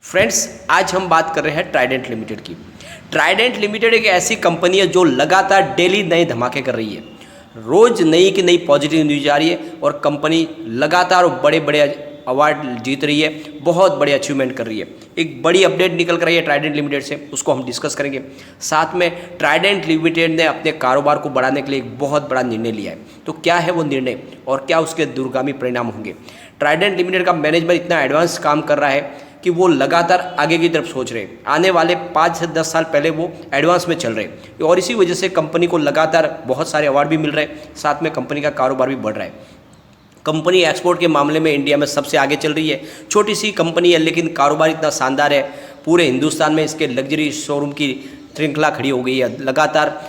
Friends, आज हम बात कर रहे हैं ट्राइडेंट लिमिटेड की। ट्राइडेंट लिमिटेड एक ऐसी कंपनी है जो लगातार डेली नए धमाके कर रही है। रोज नई की नई पॉजिटिव न्यूज आ रही है और कंपनी लगातार बड़े बड़े अवार्ड जीत रही है, बहुत बड़े अचीवमेंट कर रही है। एक बड़ी अपडेट निकल कर रही है ट्राइडेंट लिमिटेड से, उसको हम डिस्कस करेंगे। साथ में ट्राइडेंट लिमिटेड ने अपने कारोबार को बढ़ाने के लिए एक बहुत बड़ा निर्णय लिया है। तो क्या है वो निर्णय और क्या उसके दूरगामी परिणाम होंगे। ट्राइडेंट लिमिटेड का मैनेजमेंट इतना एडवांस काम कर रहा है कि वो लगातार आगे की तरफ सोच रहे हैं। आने वाले 5 से 10 साल पहले वो एडवांस में चल रहे हैं और इसी वजह से कंपनी को लगातार बहुत सारे अवार्ड भी मिल रहे हैं, साथ में कंपनी का कारोबार भी बढ़ रहा है। कंपनी एक्सपोर्ट के मामले में इंडिया में सबसे आगे चल रही है। छोटी सी कंपनी है लेकिन कारोबार इतना शानदार है, पूरे हिंदुस्तान में इसके लग्जरी शोरूम की श्रृंखला खड़ी हो गई है। लगातार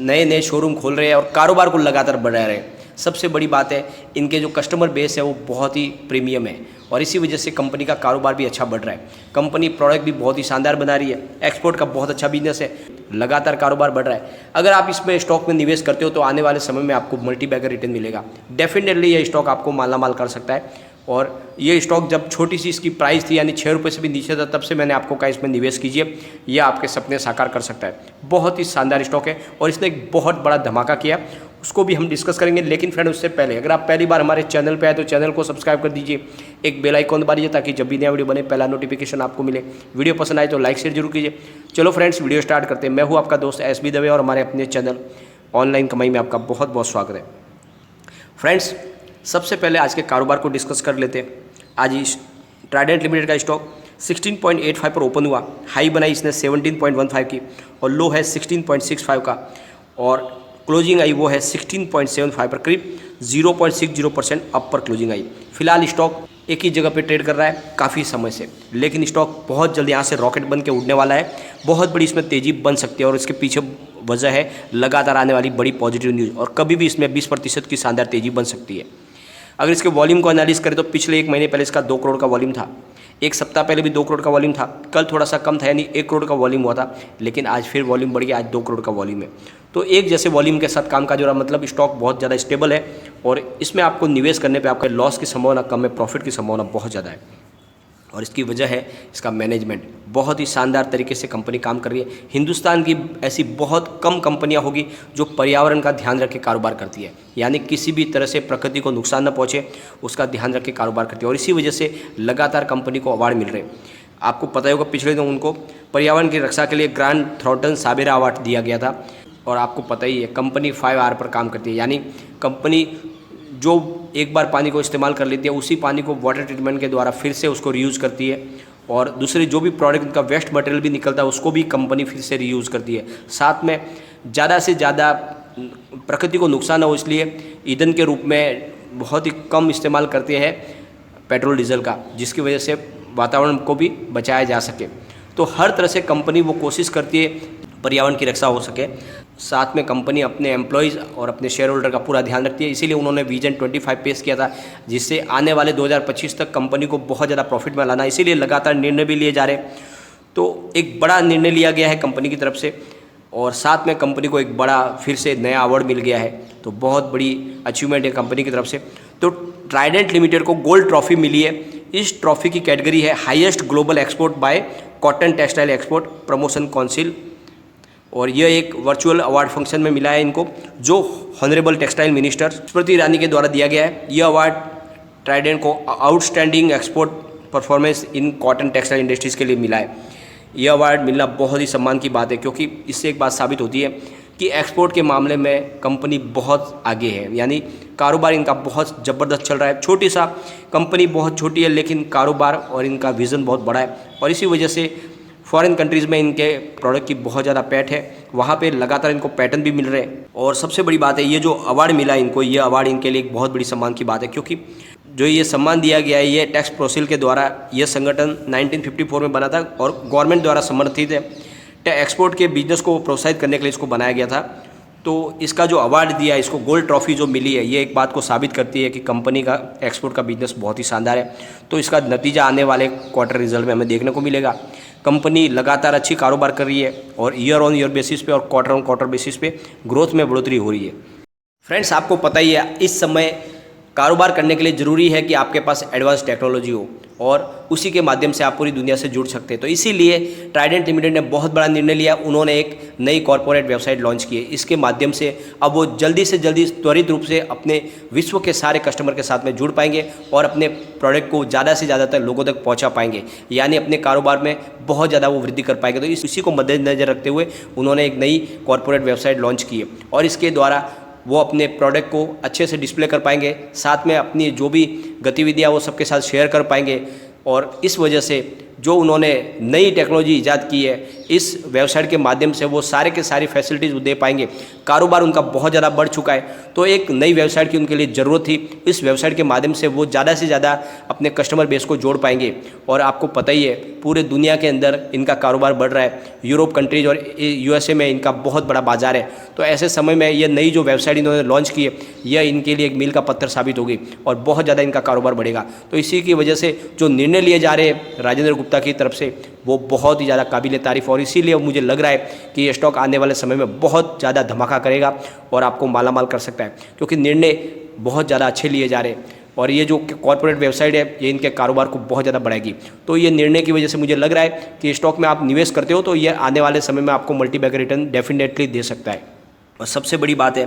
नए नए शोरूम खोल रहे हैं और कारोबार को लगातार बढ़ा रहे हैं। सबसे बड़ी बात है, इनके जो कस्टमर बेस है वो बहुत ही प्रीमियम है और इसी वजह से कंपनी का कारोबार भी अच्छा बढ़ रहा है। कंपनी प्रोडक्ट भी बहुत ही शानदार बना रही है, एक्सपोर्ट का बहुत अच्छा बिजनेस है, लगातार कारोबार बढ़ रहा है। अगर आप इसमें स्टॉक में निवेश करते हो तो आने वाले समय में आपको मल्टी बैगर रिटर्न मिलेगा। डेफिनेटली ये स्टॉक आपको मालामाल कर सकता है। और ये स्टॉक जब छोटी सी इसकी प्राइस थी यानी 6 रुपये से भी नीचे था, तब से मैंने आपको कहा इसमें निवेश कीजिए, यह आपके सपने साकार कर सकता है। बहुत ही शानदार स्टॉक है और इसने एक बहुत बड़ा धमाका किया, उसको भी हम डिस्कस करेंगे। लेकिन फ्रेंड, उससे पहले अगर आप पहली बार हमारे चैनल पे आए तो चैनल को सब्सक्राइब कर दीजिए, एक बेल आइकॉन दबाइए ताकि जब भी नया वीडियो बने पहला नोटिफिकेशन आपको मिले। वीडियो पसंद आए तो लाइक शेयर जरूर कीजिए। चलो फ्रेंड्स, वीडियो स्टार्ट करते हैं। मैं हूँ आपका दोस्त एस बी दवे और हमारे अपने चैनल ऑनलाइन कमाई में आपका बहुत बहुत स्वागत है। फ्रेंड्स, सबसे पहले आज के कारोबार को डिस्कस कर लेते हैं। आज इस ट्राइडेंट लिमिटेड का स्टॉक 16.85 पर ओपन हुआ, हाई बनाई इसने 17.15 की और लो है 16.65 का और क्लोजिंग आई वो है 16.75 पर, करीब 0.60% अप पर क्लोजिंग आई। फिलहाल स्टॉक एक ही जगह पे ट्रेड कर रहा है काफ़ी समय से, लेकिन स्टॉक बहुत जल्दी यहाँ से रॉकेट बन के उड़ने वाला है। बहुत बड़ी इसमें तेज़ी बन सकती है और इसके पीछे वजह है लगातार आने वाली बड़ी पॉजिटिव न्यूज़ और कभी भी इसमें 20% की शानदार तेज़ी बन सकती है। अगर इसके वॉल्यूम को एनालिस करें तो पिछले 1 महीने पहले इसका 2 करोड़ का वॉल्यूम था, एक सप्ताह पहले भी 2 करोड़ का वॉल्यूम था, कल थोड़ा सा कम था यानी 1 करोड़ का वॉल्यूम हुआ था, लेकिन आज फिर वॉल्यूम बढ़ गया, आज 2 करोड़ का वॉल्यूम है। तो एक जैसे वॉल्यूम के साथ काम का जो रहा, मतलब स्टॉक बहुत ज़्यादा स्टेबल है और इसमें आपको निवेश करने पे आपके लॉस की संभावना कम है, प्रॉफिट की संभावना बहुत ज़्यादा है। और इसकी वजह है इसका मैनेजमेंट, बहुत ही शानदार तरीके से कंपनी काम कर रही है। हिंदुस्तान की ऐसी बहुत कम कंपनियां होगी जो पर्यावरण का ध्यान रख के कारोबार करती है, यानी किसी भी तरह से प्रकृति को नुकसान न पहुंचे उसका ध्यान रख के कारोबार करती है और इसी वजह से लगातार कंपनी को अवार्ड मिल रहे हैं। आपको पता ही होगा पिछले दिन उनको पर्यावरण की रक्षा के लिए ग्रांड थॉर्नटन साबेरा अवार्ड दिया गया था। और आपको पता ही है कंपनी 5R पर काम करती है, यानी कंपनी जो एक बार पानी को इस्तेमाल कर लेती है उसी पानी को वाटर ट्रीटमेंट के द्वारा फिर से उसको रीयूज़ करती है और दूसरे जो भी प्रोडक्ट उनका वेस्ट मटेरियल भी निकलता है उसको भी कंपनी फिर से रीयूज़ करती है। साथ में ज़्यादा से ज़्यादा प्रकृति को नुकसान न हो इसलिए ईंधन के रूप में बहुत ही कम इस्तेमाल करते हैं पेट्रोल डीजल का, जिसकी वजह से वातावरण को भी बचाया जा सके। तो हर तरह से कंपनी वो कोशिश करती है पर्यावरण की रक्षा हो सके। साथ में कंपनी अपने एम्प्लॉयज़ और अपने शेयर होल्डर का पूरा ध्यान रखती है, इसीलिए उन्होंने विजन 25 पेश किया था जिससे आने वाले 2025 तक कंपनी को बहुत ज़्यादा प्रॉफिट में लाना, इसीलिए लगातार निर्णय भी लिए जा रहे। तो एक बड़ा निर्णय लिया गया है कंपनी की तरफ से और साथ में कंपनी को एक बड़ा फिर से नया अवार्ड मिल गया है, तो बहुत बड़ी अचीवमेंट है कंपनी की तरफ से। तो ट्राइडेंट लिमिटेड को गोल्ड ट्रॉफी मिली है। इस ट्रॉफी की कैटेगरी है highest global export bye cotton textile export promotion council और यह एक वर्चुअल अवार्ड फंक्शन में मिला है इनको, जो honourable textile minister Smriti Irani के द्वारा दिया गया है। यह अवार्ड ट्राइडेंट को outstanding export performance in cotton textile industries के लिए मिला है। यह अवार्ड मिलना बहुत ही सम्मान की बात है, क्योंकि इससे एक बात साबित होती है कि एक्सपोर्ट के मामले में कंपनी बहुत आगे है, यानी कारोबार इनका बहुत ज़बरदस्त चल रहा है। छोटी सा कंपनी, बहुत छोटी है, लेकिन कारोबार और इनका विज़न बहुत बड़ा है और इसी वजह से फॉरेन कंट्रीज़ में इनके प्रोडक्ट की बहुत ज़्यादा पैठ है, वहाँ पे लगातार इनको पैटर्न भी मिल रहे हैं। और सबसे बड़ी बात है ये जो अवार्ड मिला इनको, ये अवार्ड इनके लिए एक बहुत बड़ी सम्मान की बात है, क्योंकि जो ये सम्मान दिया गया है ये टैक्स प्रोसिल के द्वारा, यह संगठन 1954 में बना था और गवर्नमेंट द्वारा समर्थित है। एक्सपोर्ट के बिजनेस को प्रोत्साहित करने के लिए इसको बनाया गया था। तो इसका जो अवार्ड दिया है, इसको गोल्ड ट्रॉफी जो मिली है, ये एक बात को साबित करती है कि कंपनी का एक्सपोर्ट का बिजनेस बहुत ही शानदार है। तो इसका नतीजा आने वाले क्वार्टर रिजल्ट में हमें देखने को मिलेगा। कंपनी लगातार अच्छी कारोबार कर रही है और ईयर ऑन ईयर बेसिस पे और क्वार्टर ऑन क्वार्टर बेसिस पे ग्रोथ में बढ़ोतरी हो रही है। फ्रेंड्स, आपको पता ही है इस समय कारोबार करने के लिए ज़रूरी है कि आपके पास एडवांस टेक्नोलॉजी हो और उसी के माध्यम से आप पूरी दुनिया से जुड़ सकते हैं। तो इसीलिए ट्राइडेंट लिमिटेड ने बहुत बड़ा निर्णय लिया। उन्होंने एक नई कॉर्पोरेट वेबसाइट लॉन्च की है। इसके माध्यम से अब वो जल्दी से जल्दी त्वरित रूप से अपने विश्व के सारे कस्टमर के साथ में जुड़ पाएंगे और अपने प्रोडक्ट को ज़्यादा से ज़्यादा तक लोगों तक पहुँचा पाएंगे, यानी अपने कारोबार में बहुत ज़्यादा वो वृद्धि कर पाएंगे। तो इसी को मद्देनजर रखते हुए उन्होंने एक नई कॉर्पोरेट वेबसाइट लॉन्च की है और इसके द्वारा वो अपने प्रोडक्ट को अच्छे से डिस्प्ले कर पाएंगे, साथ में अपनी जो भी गतिविधियाँ वो सबके साथ शेयर कर पाएंगे। और इस वजह से जो उन्होंने नई टेक्नोलॉजी ईजाद की है, इस वेबसाइट के माध्यम से वो सारे के सारी फैसिलिटीज़ दे पाएंगे। कारोबार उनका बहुत ज़्यादा बढ़ चुका है, तो एक नई वेबसाइट की उनके लिए ज़रूरत थी। इस वेबसाइट के माध्यम से वो ज़्यादा से ज़्यादा अपने कस्टमर बेस को जोड़ पाएंगे। और आपको पता ही है पूरे दुनिया के अंदर इनका कारोबार बढ़ रहा है। यूरोप कंट्रीज और USA में इनका बहुत बड़ा बाजार है। तो ऐसे समय में ये नई जो वेबसाइट इन्होंने लॉन्च की है, यह इनके लिए एक मील का पत्थर साबित होगी और बहुत ज़्यादा इनका कारोबार बढ़ेगा। तो इसी की वजह से जो निर्णय लिए जा रहे हैं राजेंद्र गुप्ता की तरफ से, वो बहुत ही ज़्यादा काबिल तारीफ़, और इसीलिए मुझे लग रहा है कि ये स्टॉक आने वाले समय में बहुत ज़्यादा धमाका करेगा और आपको मालामाल कर सकता है, क्योंकि निर्णय बहुत ज़्यादा अच्छे लिए जा रहे हैं। और ये जो कॉर्पोरेट वेबसाइट है, ये इनके कारोबार को बहुत ज़्यादा बढ़ाएगी। तो ये निर्णय की वजह से मुझे लग रहा है कि स्टॉक में आप निवेश करते हो तो ये आने वाले समय में आपको मल्टीबैगर रिटर्न डेफिनेटली दे सकता है। और सबसे बड़ी बात है,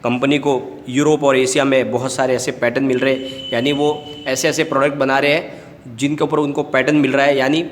कंपनी को यूरोप और एशिया में बहुत सारे ऐसे पैटर्न मिल रहे हैं, यानी वो ऐसे ऐसे प्रोडक्ट बना रहे हैं जिनके ऊपर उनको पैटर्न मिल रहा है, यानी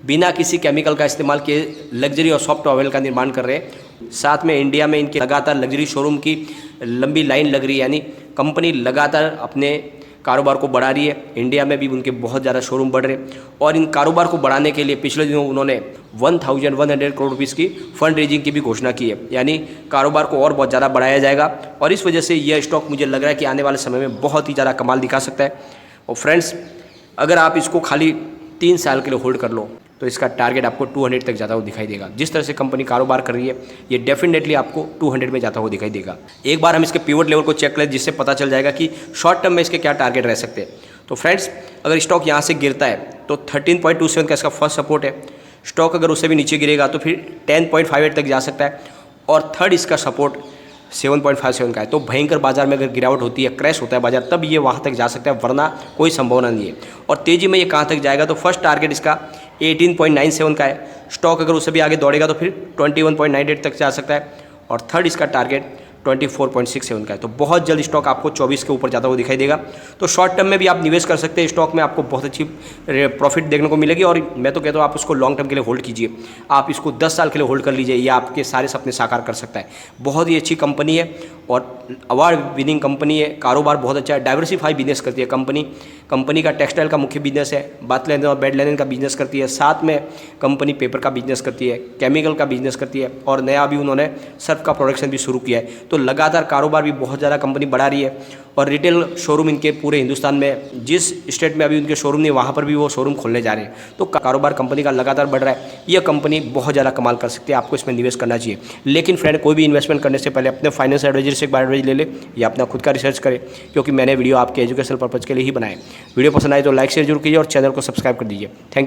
बिना किसी केमिकल का इस्तेमाल किए लग्जरी और सॉफ्ट ऑयल का निर्माण कर रहे हैं। साथ में इंडिया में इनके लगातार लग्जरी शोरूम की लंबी लाइन लग रही है, यानी कंपनी लगातार अपने कारोबार को बढ़ा रही है। इंडिया में भी उनके बहुत ज़्यादा शोरूम बढ़ रहे हैं और इन कारोबार को बढ़ाने के लिए पिछले दिनों उन्होंने 1100 करोड़ रुपीज़ की फंड रेजिंग की भी घोषणा की है, यानी कारोबार को और बहुत ज़्यादा बढ़ाया जाएगा। और इस वजह से यह स्टॉक मुझे लग रहा है कि आने वाले समय में बहुत ही ज़्यादा कमाल दिखा सकता है। और फ्रेंड्स, अगर आप इसको खाली 3 साल के लिए होल्ड कर लो तो इसका टारगेट आपको 200 तक जाता हुआ दिखाई देगा। जिस तरह से कंपनी कारोबार कर रही है, ये डेफिनेटली आपको 200 में जाता हुआ दिखाई देगा। एक बार हम इसके पिवट लेवल को चेक करें, जिससे पता चल जाएगा कि शॉर्ट टर्म में इसके क्या टारगेट रह सकते हैं। तो फ्रेंड्स, अगर स्टॉक यहाँ से गिरता है तो 13.27 का इसका फर्स्ट सपोर्ट है। स्टॉक अगर उससे भी नीचे गिरेगा तो फिर 10.58 तक जा सकता है और थर्ड इसका सपोर्ट 7.57 का है। तो भयंकर बाजार में अगर गिरावट होती है, क्रैश होता है बाजार, तब ये वहाँ तक जा सकता है, वरना कोई संभावना नहीं है। और तेज़ी में ये कहाँ तक जाएगा तो फर्स्ट टारगेट इसका 18.97 का है। स्टॉक अगर उससे भी आगे दौड़ेगा तो फिर 21.98 तक जा सकता है और थर्ड इसका टारगेट 24.67 का है। तो बहुत जल्द स्टॉक आपको 24 के ऊपर जाता हुआ दिखाई देगा। तो शॉर्ट टर्म में भी आप निवेश कर सकते हैं। स्टॉक में आपको बहुत अच्छी प्रॉफिट देखने को मिलेगी और मैं तो कहता हूँ आप उसको लॉन्ग टर्म के लिए होल्ड कीजिए। आप इसको 10 साल के लिए होल्ड कर लीजिए, यह आपके सारे सपने साकार कर सकता है। बहुत ही अच्छी कंपनी है और अवार्ड विनिंग कंपनी है। कारोबार बहुत अच्छा है, डाइवर्सिफाई बिजनेस करती है कंपनी का टेक्सटाइल का मुख्य बिजनेस है, बाथ लिनन और बेड लिनन का बिजनेस करती है, साथ में कंपनी पेपर का बिजनेस करती है, केमिकल का बिजनेस करती है और नया भी उन्होंने सर्फ का प्रोडक्शन भी शुरू किया है। तो लगातार कारोबार भी बहुत ज़्यादा कंपनी बढ़ा रही है और रिटेल शोरूम इनके पूरे हिंदुस्तान में, जिस स्टेट में अभी उनके शोरूम नहीं वहाँ पर भी वो शोरूम खोलने जा रहे हैं। तो कारोबार कंपनी का लगातार बढ़ रहा है। यह कंपनी बहुत ज़्यादा कमाल कर सकती है, आपको इसमें निवेश करना चाहिए। लेकिन फ्रेंड, कोई भी इन्वेस्टमेंट करने से पहले अपने फाइनेंस एडवाइजर से एक बार एडवाइज ले ले या अपना खुद का रिसर्च करें, क्योंकि मैंने वीडियो आपके एजुकेशनल पर्पज़ के लिए ही बनाए। वीडियो पसंद आए तो लाइक शेयर जरूर कीजिए और चैनल को सब्सक्राइब कर दीजिए। Thank you.